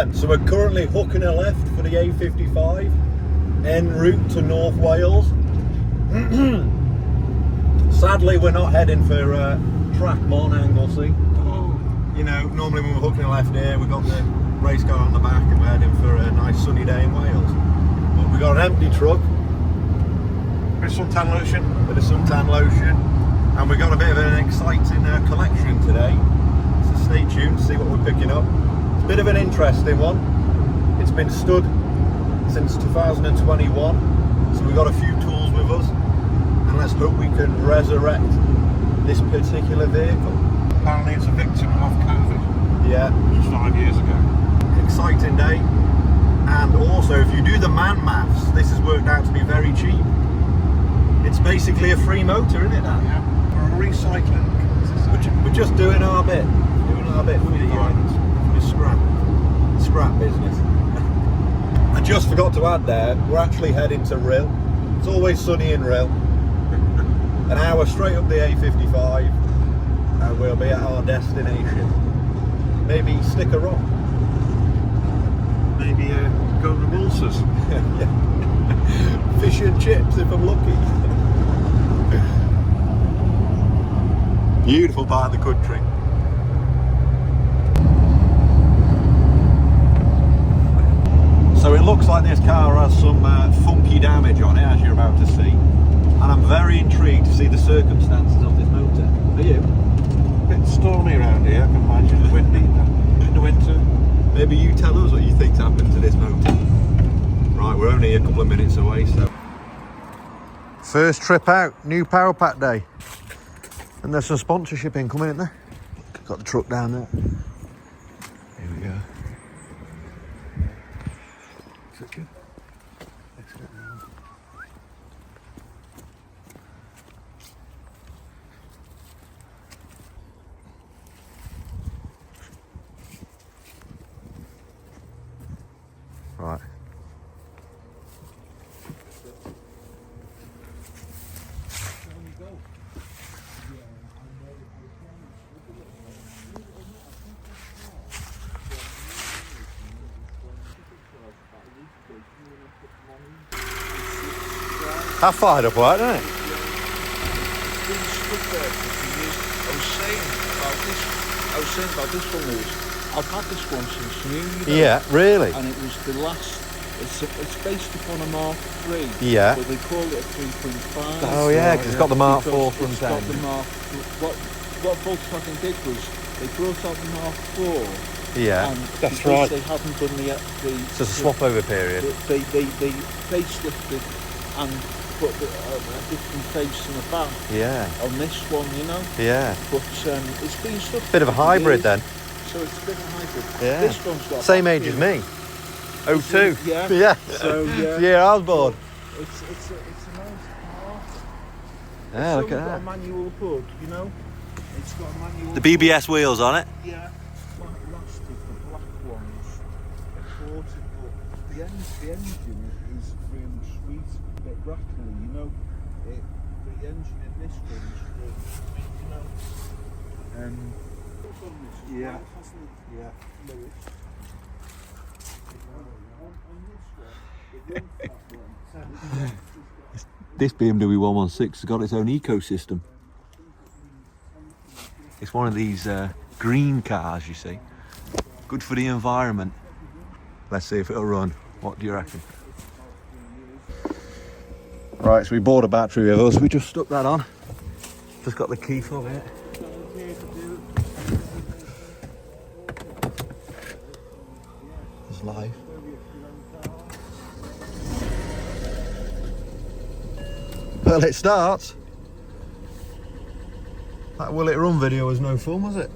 then, so we're currently hooking a left for the A55 en route to North Wales. Sadly, we're not heading for Trackmon, Anglesey. You know, normally when we're hooking a left here, we've got the race car on the back and we're heading for a nice sunny day in Wales. But we've got an empty truck, bit of suntan lotion, and we've got a bit of an exciting collection today. So stay tuned to see what we're picking up. It's a bit of an interesting one. It's been stood since 2021, so we've got a few tools with us, and let's hope we can resurrect this particular vehicle. Apparently it's a victim of COVID. Yeah. Just 5 years ago. Exciting day. And also, if you do the man maths, this has worked out to be very cheap. It's basically a free motor, isn't it, Dan? Yeah. We're recycling. We're just doing our bit. Doing our bit for the scrap business. I just forgot to add there, we're actually heading to Rhyl. It's always sunny in Rhyl. An hour straight up the A55. And we'll be at our destination. Maybe stick a rock. Maybe go to the Walsers. Fish and chips if I'm lucky. Beautiful part of the country. So it looks like this car has some funky damage on it, as you're about to see. And I'm very intrigued to see the circumstances of this motor. Are you? A bit stormy around here, I can imagine. Windy in the winter. Maybe you tell us what you think's happened to this motor. Right, we're only a couple of minutes away, so. First trip out, new Power Pack Day. And there's some sponsorship incoming, isn't there? Got the truck down there. Here we go. Is it good? Excellent. Right. That fired up right, doesn't it? I was saying about this one is, I've had this one since new, you know, Yeah, really? and it was the last, it's based upon a Mark III, Yeah. but they call it a 3.5. Oh yeah, because it's got the Mark IV Because front it's got end. the Mark, what Volkswagen did was, they brought out the Mark IV, Yeah, and that's because right. they haven't done the so it's a swap over period. they facelifted and put a different face and a back Yeah, on this one, you know. yeah. But it's been stuff. Bit of a hybrid then. So it's a bit of a hybrid. Yeah. This one's got Same age as me. 02. Yeah. Yeah. So yeah. Yeah, I was born. It's a nice car. Yeah, look It's at got a that. manual hood, you know. It's got a manual. The BBS wheels on it. Yeah. Quite elastic. The black ones are ported, but the engine is really sweet, a bit rattly, you know. The engine in this one is really sweet, you know. Yeah. Yeah. This BMW 116 has got its own ecosystem. It's one of these green cars, you see. Good for the environment. Let's see if it'll run. What do you reckon? Right, so we bought a battery with us. We just stuck that on. Just got the key for it. It's live. Well, it starts. That will it run video was no fun, was it?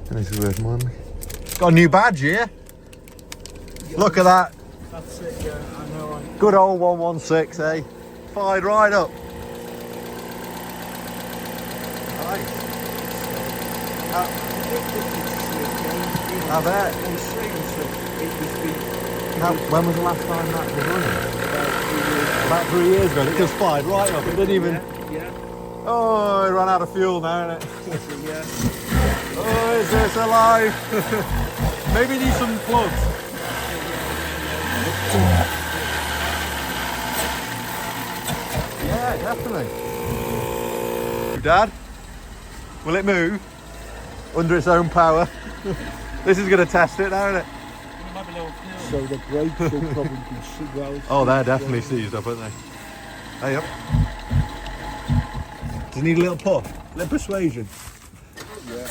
This is worth money. Got a new badge here. Look at that. That's it, yeah, I know. Good old 116, eh? Fired right up. Nice. I bet. When was the last time that was running? About 3 years ago. It just fired right up. It didn't even. Yeah. Oh, it ran out of fuel now, innit? Yeah. Oh, is this alive? Maybe need some plugs. Yeah, definitely. Dad, will it move under its own power? This is going to test it now, isn't it? So the brakes will probably be well. Oh, they're definitely seized up, aren't they? Hey up. Does it need a little push? A little persuasion? Yeah.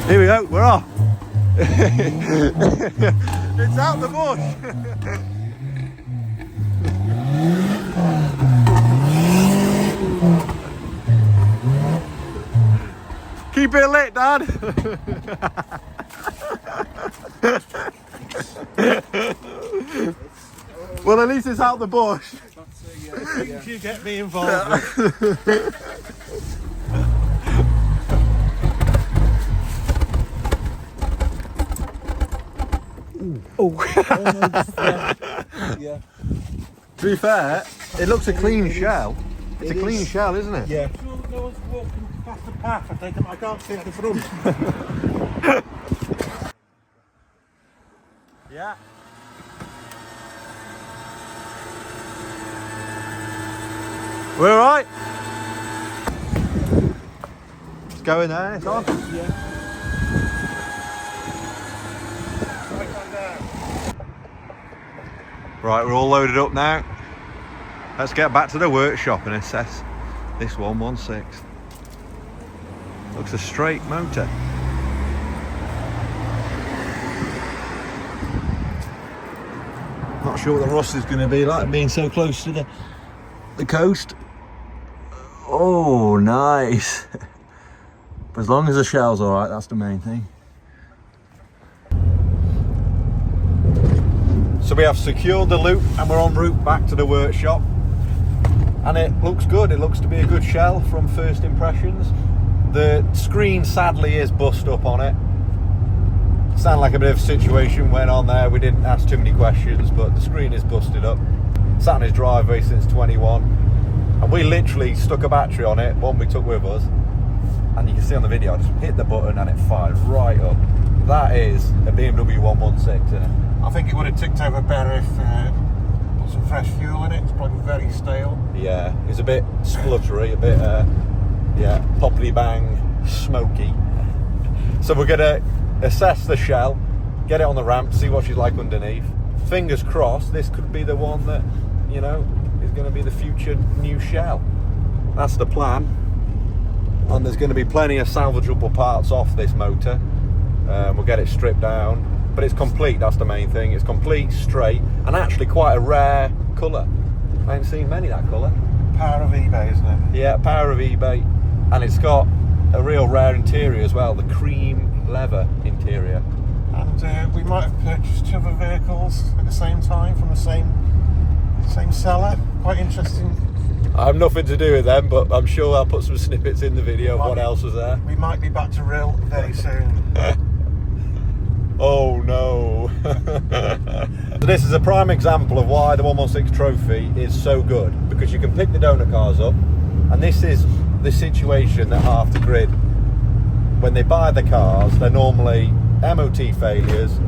Here we go, we're off. It's out the bush. Keep it lit, Dad. Well, at least it's out the bush. You get me involved. Yeah. To be fair, it looks a clean shell. It's a clean shell, isn't it? Yeah. No one's walking past the path. I can't see at the front. Yeah. We're all right. It's going there. It's on. Yeah. Right, we're all loaded up now. Let's get back to the workshop and assess this 116. Looks a straight motor. Not sure what the rust is going to be like being so close to the coast. Oh, nice. But as long as the shell's all right, that's the main thing. So we have secured the loop and we're en route back to the workshop. And it looks good. It looks to be a good shell from first impressions. The screen sadly is bust up on it. Sound like a bit of a situation went on there. We didn't ask too many questions, but the screen is busted up. Sat in his driveway since 21. And we literally stuck a battery on it, one we took with us. And you can see on the video, I just hit the button and it fired right up. That is a BMW 116, isn't it? I think it would have ticked over better if put some fresh fuel in it. It's probably very stale. Yeah, it's a bit spluttery, a bit, yeah, poppity bang, smoky. So we're gonna assess the shell, get it on the ramp, see what she's like underneath. Fingers crossed, this could be the one that, you know, is going to be the future new shell. That's the plan. And there's going to be plenty of salvageable parts off this motor. We'll get it stripped down. But it's complete, that's the main thing. It's complete, straight, and actually quite a rare colour. I haven't seen many that colour. Power of eBay, isn't it? Yeah, power of eBay. And it's got a real rare interior as well, the cream leather interior. And we might have purchased 2 other vehicles at the same time from the same seller. Quite interesting. I have nothing to do with them, but I'm sure I'll put some snippets in the video of what else was there. We might be back to real very soon. Oh no. So this is a prime example of why the 116 Trophy is so good, because you can pick the donut cars up, and this is the situation that half the grid, when they buy the cars, they're normally MOT failures,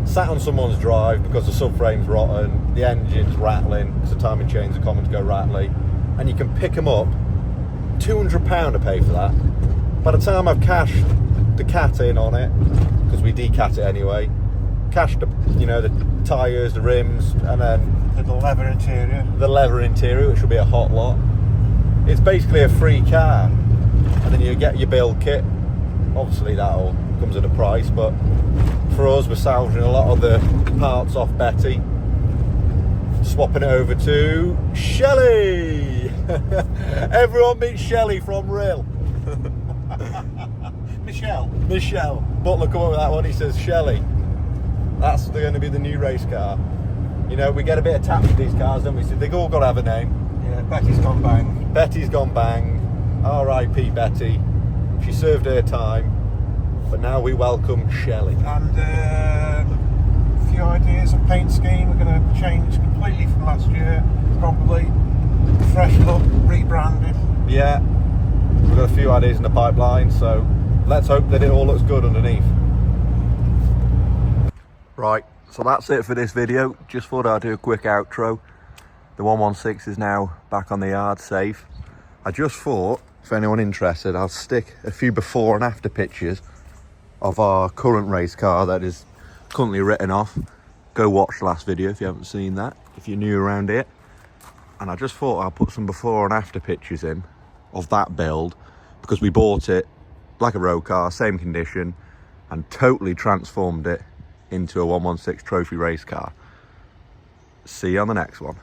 sat on someone's drive because the subframe's rotten, the engine's rattling because the timing chains are common to go rattly, and you can pick them up, £200 to pay for that. By the time I've cashed the cat in on it, because we decat it anyway, cashed the, you know, the tyres, the rims, and then The leather interior. the leather interior, which will be a hot lot. It's basically a free car, and then you get your build kit. Obviously that all comes at a price, but for us, we're salvaging a lot of the parts off Betty, swapping it over to Shelley. Everyone meets Shelley from Rill. Michelle. Butler come up with that one. He says Shelley. That's going to be the new race car. You know, we get a bit attached to these cars, don't we? So they've all got to have a name. Yeah, Betty's gone bang. Betty's gone bang. R.I.P. Betty. She served her time, but now we welcome Shelley. And a few ideas of paint scheme. We're going to change completely from last year, probably. Fresh look, rebranded. Yeah, we've got a few ideas in the pipeline, so let's hope that it all looks good underneath. Right, so that's it for this video. Just thought I'd do a quick outro. The 116 is now back on the yard, safe. I just thought, if anyone interested, I'll stick a few before and after pictures of our current race car that is currently written off. Go watch the last video if you haven't seen that, if you're new around here. And I just thought I'll put some before and after pictures in of that build, because we bought it like a road car, same condition, and totally transformed it into a 116 trophy race car. See you on the next one.